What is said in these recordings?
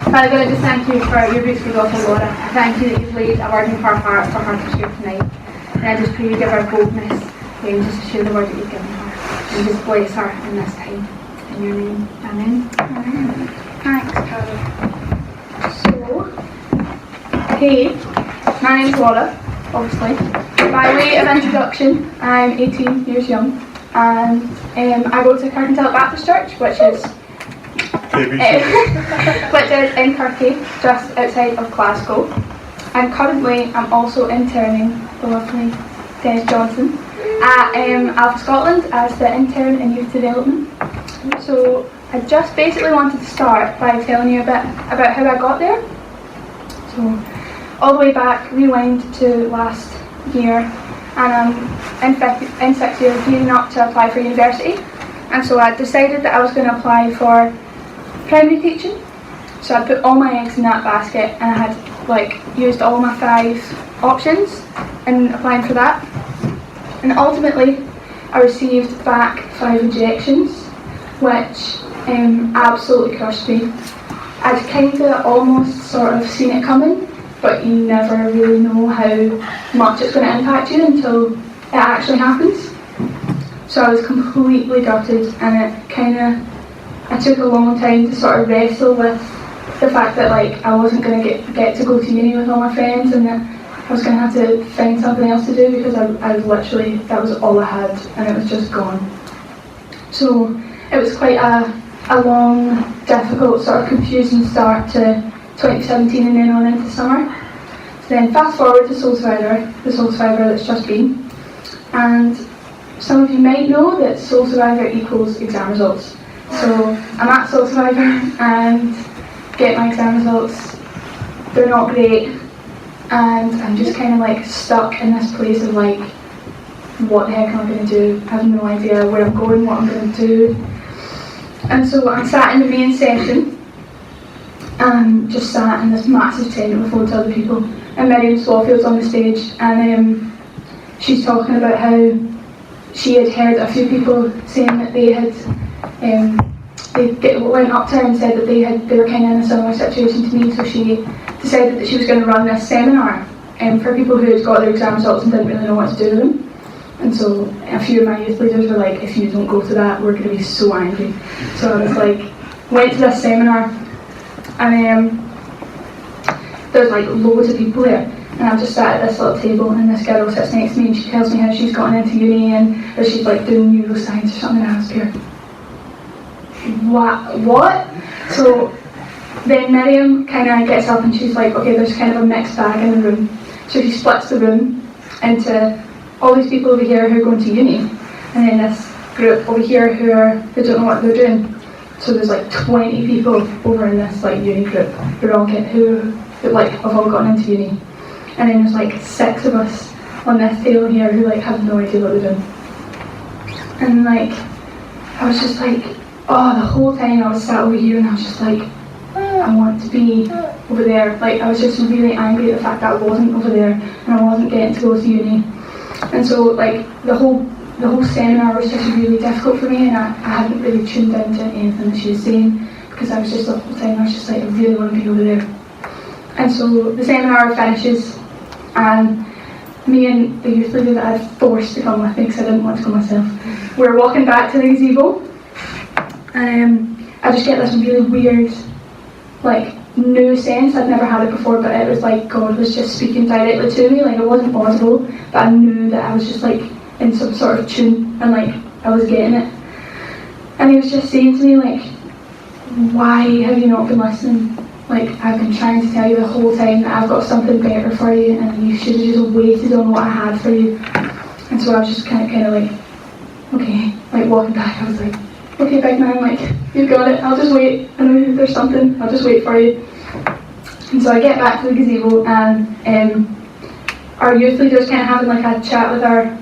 Father God, I just thank you for your beautiful daughter Laura. I thank you that you've laid a word in her heart for her to share tonight. And I just pray you give her boldness just to share the word that you've given her. And just bless her in this time. In your name. Amen. Amen. Thanks, Carol. Hey, my name's Laura, obviously. By way of introduction, I'm 18 years young. And I go to Kirkendale Baptist Church, which is in Kirky, just outside of Glasgow. And currently I'm also interning the lovely Des Johnson at Alpha Scotland as the intern in youth development. So I just basically wanted to start by telling you a bit about how I got there. So all the way back, rewind to last year, and I'm in 6 years gearing up to apply for university. And so I decided that I was going to apply for primary teaching. So I put all my eggs in that basket, and I had used all my 5 options in applying for that. And ultimately I received back 5 rejections, which absolutely crushed me. I'd kind of almost sort of seen it coming, but you never really know how much it's going to impact you until it actually happens. So I was completely gutted, and I took a long time to sort of wrestle with the fact that I wasn't going to get to go to uni with all my friends, and that I was going to have to find something else to do, because I was literally, that was all I had, and it was just gone. So it was quite a long, difficult, sort of confusing start to 2017 and then on into summer. So then fast forward to Soul Survivor, the Soul Survivor that's just been. And some of you might know that Soul Survivor equals exam results. So I'm at Soul Survivor and get my exam results. They're not great, and I'm just kind of stuck in this place of what the heck am I going to do? I have no idea where I'm going, what I'm going to do. And so I sat in the main session, and just sat in this massive tent with loads of other people. And Miriam Swallowfield's on the stage, and she's talking about how she had heard a few people saying that they had went up to her and said that they were kind of in a similar situation to me. So she decided that she was going to run this seminar for people who had got their exam results and didn't really know what to do with them. And so a few of my youth leaders were like, if you don't go to that, we're going to be so angry. So I was went to this seminar, and there's loads of people there, and I just sat at this little table, and this girl sits next to me, and she tells me how she's gotten into uni, and that she's doing neuroscience or something. And I was here, what? So then Miriam kind of gets up and she's like, okay, there's kind of a mixed bag in the room. So she splits the room into all these people over here who are going to uni, and then this group over here who don't know what they're doing. So there's 20 people over in this uni group who have all gotten into uni. And then there's 6 of us on this table here who have no idea what they're doing. And I was just the whole time I was sat over here, and I was just I want to be over there. I was just really angry at the fact that I wasn't over there and I wasn't getting to go to uni. And so the whole seminar was just really difficult for me, and I hadn't really tuned into anything that she was saying, because I was just the whole time I was just I really want to be over there. And so the seminar finishes, and me and the youth leader that I'd forced to come with me because I didn't want to go myself, we're walking back to the gazebo, and I just get this really weird new sense. I'd never had it before, but it was God was just speaking directly to me. It wasn't audible, but I knew that I was just in some sort of tune, and I was getting it. And he was just saying to me why have you not been listening? I've been trying to tell you the whole time that I've got something better for you, and you should have just waited on what I had for you. And so I was just kind of okay, walking back, I was okay, big man, you've got it, I'll just wait. I know there's something, I'll just wait for you. And so I get back to the gazebo, and our youth leader's kind of having a chat with our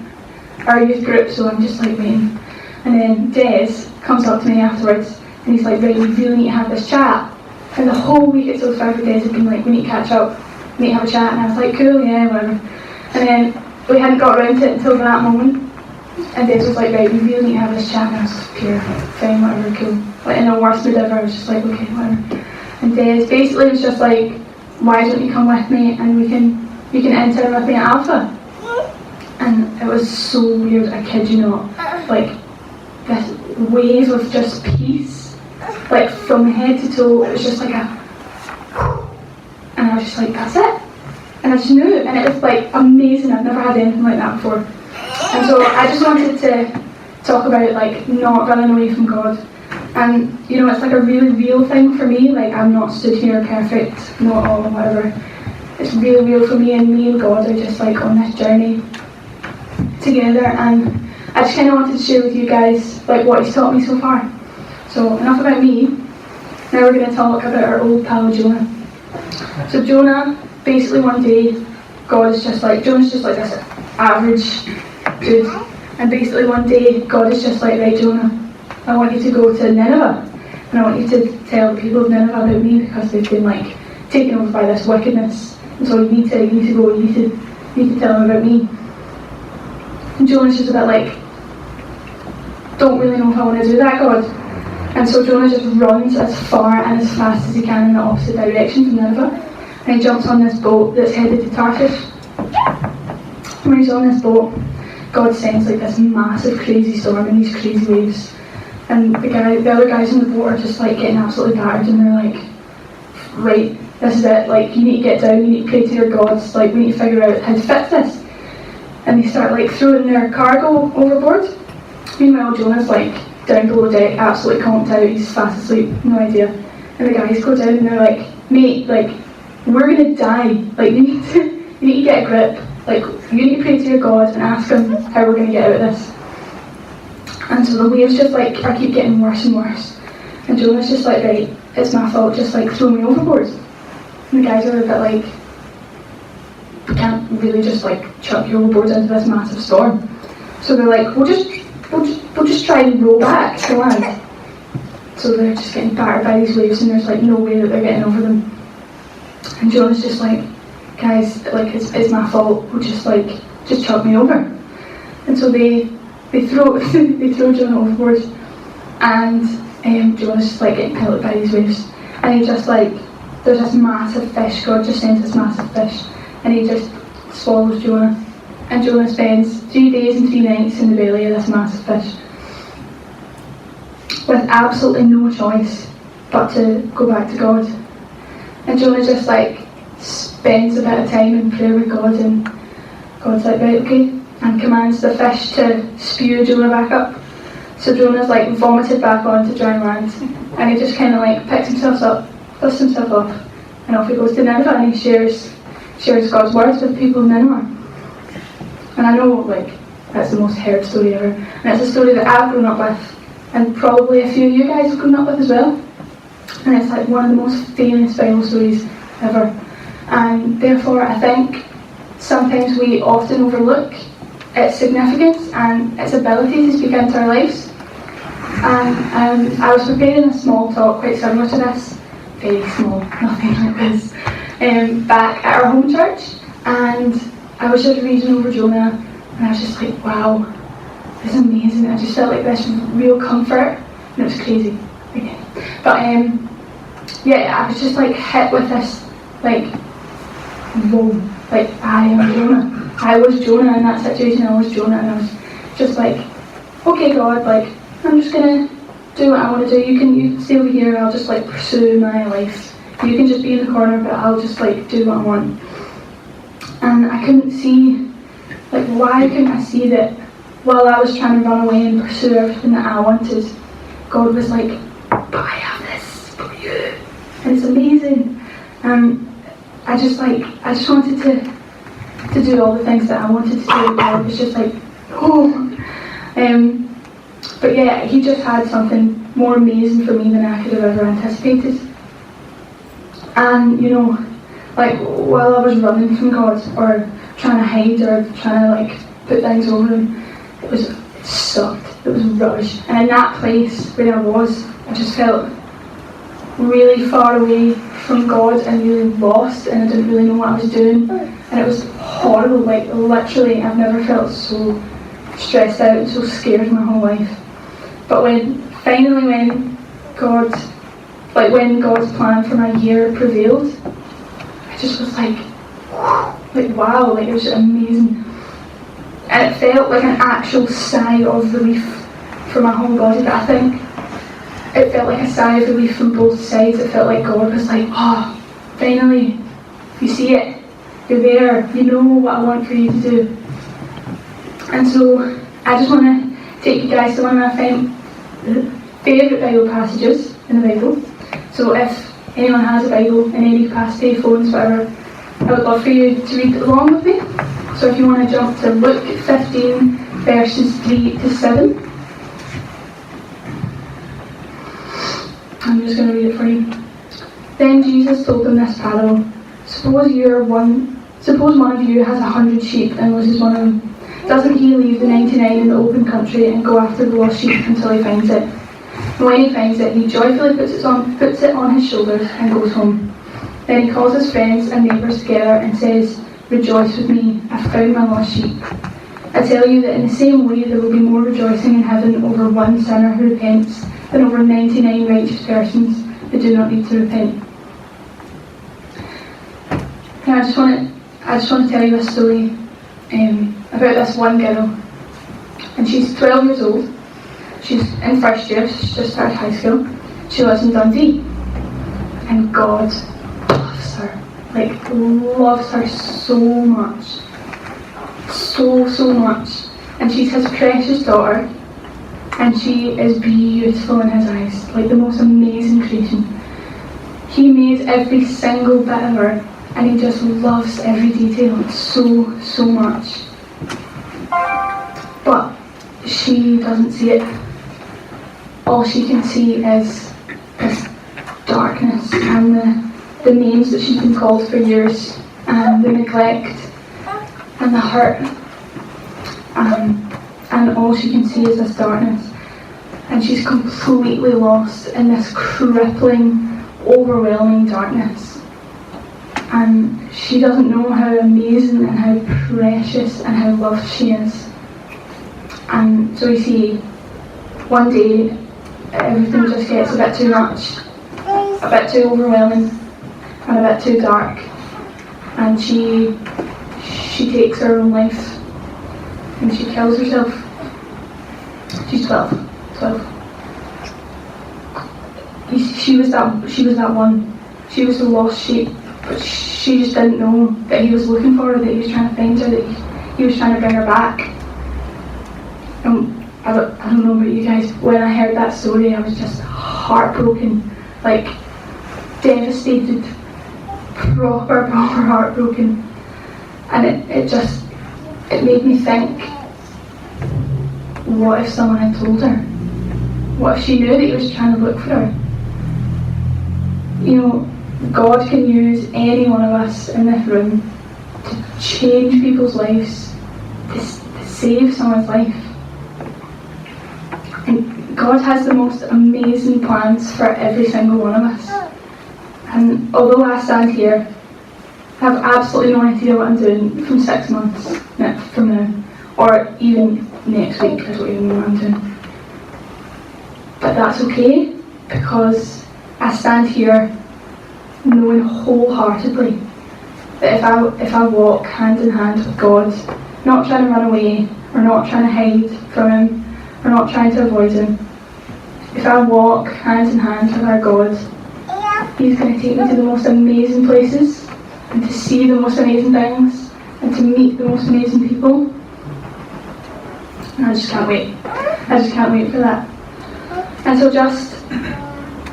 youth group, so I'm just waiting. And then Des comes up to me afterwards, and he's right, we really need to have this chat. And the whole week at Soul Survivor, Des had been we need to catch up, we need to have a chat, and I was cool, yeah, whatever. And then we hadn't got around to it until that moment. And Des was right, we really need to have this chat, and I was pure, fine, whatever, cool. In the worst mood ever, I was just okay, whatever. And and Des basically was just like, why don't you come with me and we can intern with me at Alpha? And it was so weird, I kid you not. Like, this wave of just peace, like from head to toe. It was just like a, and I was just like, that's it. And I just knew it, and it was like amazing. I've never had anything like that before. And so I just wanted to talk about like not running away from God. And you know, it's like a really real thing for me. Like, I'm not stood here perfect, not all, whatever. It's really real for me, and me and God are just like on this journey together. And I just kind of wanted to share with you guys like what He's taught me so far. So enough about me. Now we're going to talk about our old pal Jonah. So Jonah, basically one day, Jonah's just like this average dude. And basically one day, God is just like, right, Jonah, I want you to go to Nineveh, and I want you to tell the people of Nineveh about me, because they've been like taken over by this wickedness. And so you need to go. You need to tell them about me. And Jonah's just a bit like, don't really know if I want to do that, God. And so Jonah just runs as far and as fast as he can in the opposite direction from Nineveh, and he jumps on this boat that's headed to Tarshish. When he's on this boat, God sends like this massive crazy storm and these crazy waves. And the other guys on the boat are just like getting absolutely battered, and they're like, right, this is it, like you need to get down, you need to pray to your gods, like we need to figure out how to fix this. And they start like throwing their cargo overboard. Meanwhile, Jonah's like down below deck, absolutely conked out, he's fast asleep, no idea. And the guys go down and they're like, mate, like we're gonna die, like you need to get a grip, like you need to pray to your God and ask him how we're gonna get out of this. And so the waves just like keep getting worse and worse. And Jonah's just like, right, it's my fault, just like throw me overboard. And the guys are a bit like, we can't really just like chuck you overboard into this massive storm. So they're like, we'll just try and row back to land. So they're just getting battered by these waves, and there's like no way that they're getting over them. And Jonah's just like, guys, like it's my fault, we'll just chuck me over. And so they throw Jonah overboard, and Jonah's just like getting pelted by these waves. And he just like, there's this massive fish, God just sends this massive fish, and he just swallows Jonah. And Jonah spends 3 days and 3 nights in the belly of this massive fish, with absolutely no choice but to go back to God. And Jonah just like spends a bit of time in prayer with God, and God's like, right, okay, and commands the fish to spew Jonah back up. So Jonah's like vomited back onto dry land, and he just kind of like picks himself up, dusts himself off, and off he goes to Nineveh, and he shares God's words with the people of Nineveh. And I know like that's the most heard story ever, and it's a story that I've grown up with, and probably a few of you guys have grown up with as well. And it's like one of the most famous Bible stories ever. And therefore I think sometimes we often overlook its significance and its ability to speak into our lives. And I was preparing a small talk quite similar to this, very small, nothing like this, back at our home church, and I was just reading over Jonah, and I was just like, wow, this is amazing. I just felt like this real comfort, and it was crazy again. But yeah, I was just like hit with this, like, whoa, like I am Jonah. I was Jonah in that situation. I was Jonah, and I was just like, okay, God, like I'm just gonna do what I want to do. You can stay over here. I'll just like pursue my life. You can just be in the corner, but I'll just like do what I want. And I couldn't see, like, why couldn't I see that while I was trying to run away and pursue everything that I wanted, God was like, but I have this for you, and it's amazing. I just wanted to do all the things that I wanted to do, and I was just like, oh. But yeah, he just had something more amazing for me than I could have ever anticipated. And you know, like while I was running from God, or trying to hide, or trying to like put things over him, it sucked. It was rubbish. And in that place where I was, I just felt really far away from God and really lost, and I didn't really know what I was doing, and it was horrible. Like literally, I've never felt so stressed out and so scared in my whole life. But when God like when God's plan for my year prevailed, I just was like wow, like it was amazing. And it felt like an actual sigh of relief for my whole body, but I think it felt like a sigh of relief from both sides. It felt like God was like, oh, finally, you see it, you're there, you know what I want for you to do. And so I just want to take you guys to one of my favourite Bible passages in the Bible. So if anyone has a Bible in any capacity, phones, whatever, I would love for you to read along with me. So if you want to jump to Luke 15 verses 3 to 7. I'm just going to read it for you. Then Jesus told them this parable. Suppose one of you has 100 sheep and loses one of them. Doesn't he leave the 99 in the open country and go after the lost sheep until he finds it? And when he finds it, he joyfully puts it on his shoulders and goes home. Then he calls his friends and neighbours together and says, "Rejoice with me, I've found my lost sheep." I tell you that in the same way there will be more rejoicing in heaven over one sinner who repents than over 99 righteous persons who do not need to repent. And I just want to tell you a story about this one girl. And she's 12 years old. She's in first year, she's just started high school. She lives in Dundee. And God loves her. Like, loves her so much. So much. And she's his precious daughter. And she is beautiful in his eyes. Like the most amazing creation. He made every single bit of her. And he just loves every detail so much. But she doesn't see it. All she can see is this darkness and the names that she's been called for years, and the neglect and the hurt, and all she can see is this darkness. And she's completely lost in this crippling, overwhelming darkness. And she doesn't know how amazing and how precious and how loved she is. And so you see, one day everything just gets a bit too much, a bit too overwhelming, and a bit too dark. And she takes her own life, and she kills herself. She's 12. She was that one. She was the lost sheep, but she just didn't know that he was looking for her, that he was trying to find her, that he was trying to bring her back. And I don't know about you guys, when I heard that story, I was just heartbroken, like devastated, proper heartbroken. And it made me think, what if someone had told her? What if she knew that he was trying to look for her? You know, God can use any one of us in this room to change people's lives, to save someone's life. And God has the most amazing plans for every single one of us. And although I stand here, I have absolutely no idea what I'm doing from 6 months from now, or even next week. I don't even know what I'm doing. But that's okay, because I stand here knowing wholeheartedly that if I walk hand in hand with God, not trying to run away, or not trying to hide from Him, or not trying to avoid Him, if I walk hand in hand with our God, He's going to take me to the most amazing places, and to see the most amazing things, and to meet the most amazing people. And I just can't wait. I just can't wait for that. And so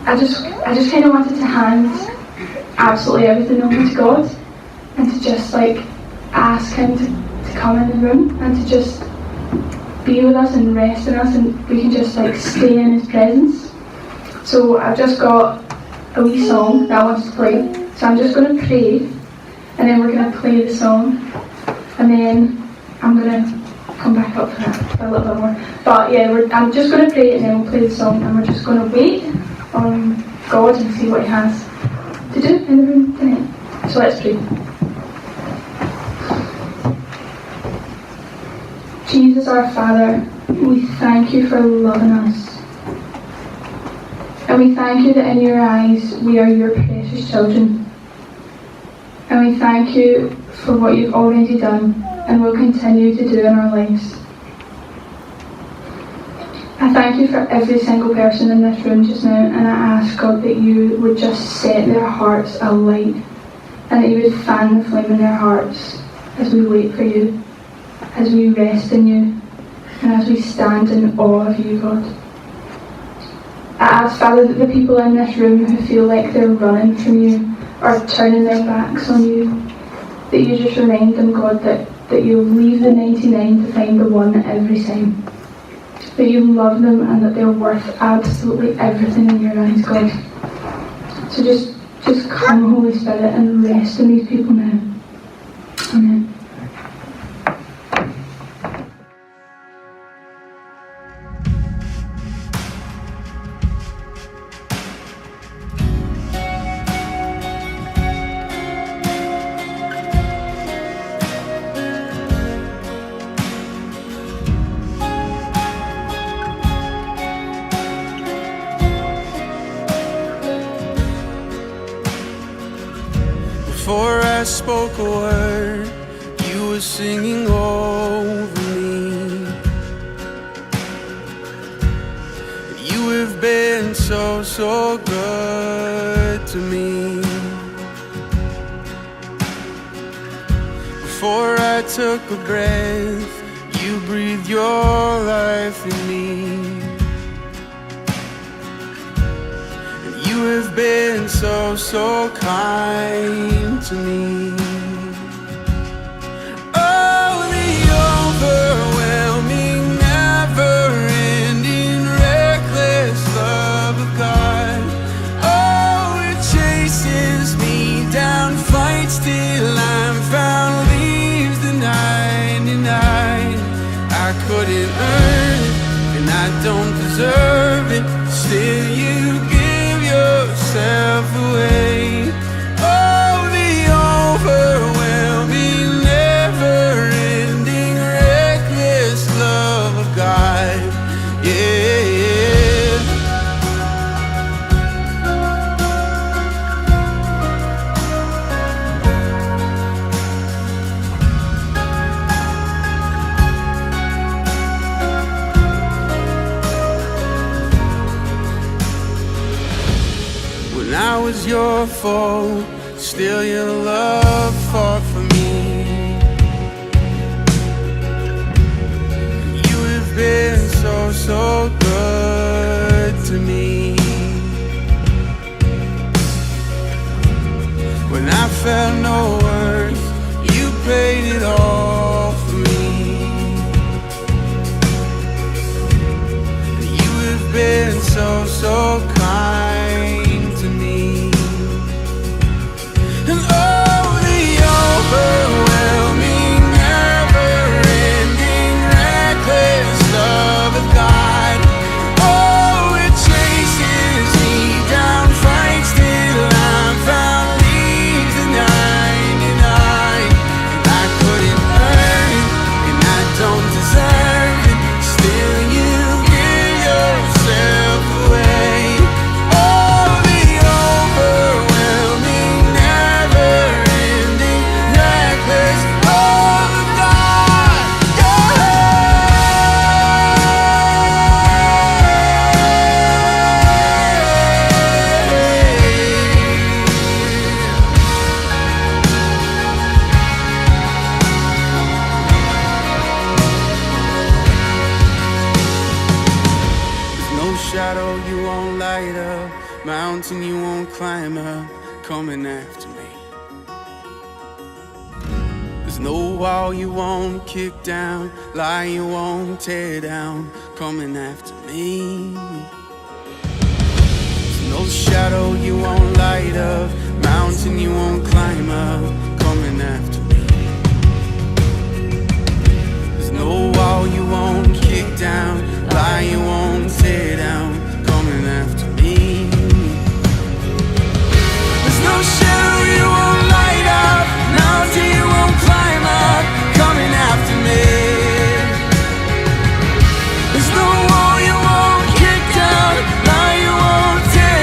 I just kind of wanted to hand absolutely everything over to God, and to just like ask Him to come in the room, and to just be with us and rest in us, and we can just like stay in His presence. So I've just got a wee song that I want to play. So I'm just going to pray, and then we're going to play the song, and then I'm going to come back up for that for a little bit more. But yeah, I'm just going to pray, and then we'll play the song, and we're just going to wait on God and see what He has to do in the room tonight. So let's pray. Jesus our Father, we thank You for loving us. And And we thank you that in your eyes we are your precious children. And we thank you for what you've already done and will continue to do in our lives. I thank you for every single person in this room just now, and I ask, God, that you would just set their hearts alight and that you would fan the flame in their hearts as we wait for you, as we rest in you, and as we stand in awe of you, God. I ask, Father, that the people in this room who feel like they're running from you or turning their backs on you, that you just remind them, God, that you'll leave the 99 to find the one every time. That you love them and that they're worth absolutely everything in your eyes, God. So just come, Holy Spirit, and rest in these people now. Amen. Before I spoke a word, you were singing over me. You have been so, so good to me. Before I took a breath, you breathed your life in me. You have been so, so kind to me. Oh, the overwhelming, never-ending, reckless love of God. Oh, it chases me down, fights till I'm found, leaves the 99. I couldn't earn it, and I don't deserve it. Still you give yourself away. Oh, the overwhelming, never-ending, reckless love of God. Yeah. When I was your foe, still your love fought for me. You have been so, so good to me. When I felt no worth, you paid it all for me. You have been so, so kind to me. And oh, the overwhelming, never-ending, reckless love of God. Oh, it chases me down, fights till I'm found, leaves the 99. And I couldn't earn it, and I don't deserve it. Still you give yourself away. Oh, the overwhelming, never-ending, reckless love of God. There's no shadow you won't light up, mountain you won't climb up, coming after me. There's no wall you won't kick down, lie you won't tear down, coming after me. There's no shadow you won't light up, mountain you won't climb up, coming after me. There's no wall you won't kick down, lie you won't tear down, coming after me. There's no shadow you won't light up, mountain you won't climb up, coming after me. There's no wall you won't kick down, lie you won't tear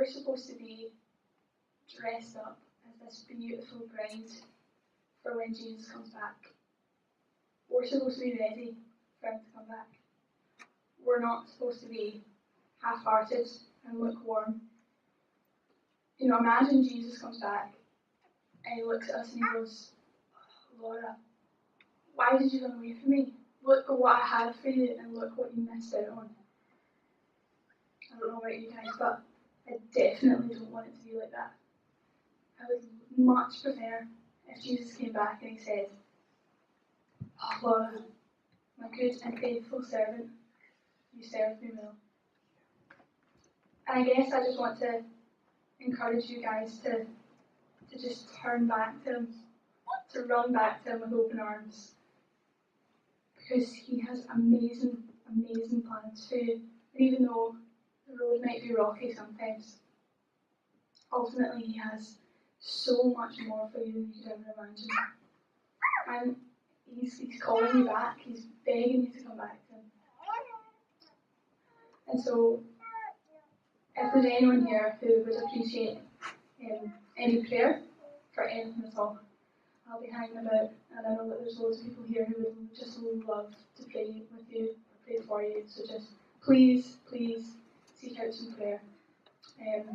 we're supposed to be dressed up as this beautiful bride for when Jesus comes back. We're supposed to be ready for him to come back. We're not supposed to be half-hearted and lukewarm. You know, imagine Jesus comes back and he looks at us and he goes, Laura, why did you run away from me? Look at what I had for you and look what you missed out on. I don't know about you guys, but I definitely don't want it to be like that. I would much prefer if Jesus came back and he said, oh Laura, my good and faithful servant, you served me well. And I guess I just want to encourage you guys to just turn back to him, to run back to him with open arms. Because he has amazing, amazing plans for you. And even though the road might be rocky sometimes, ultimately he has so much more for you than you could ever imagine. And he's calling you back, he's begging you to come back to him. And so, if there's anyone here who would appreciate any prayer for anything at all, I'll be hanging about, and I know that there's loads of people here who would just love to pray with you, or pray for you, so just please seek out some prayer. And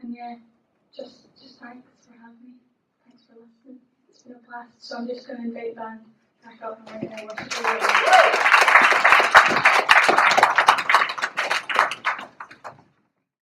yeah, just thanks for having me, thanks for listening, it's been a blast. So I'm just going to invite the band back up and we're going to worship the Lord.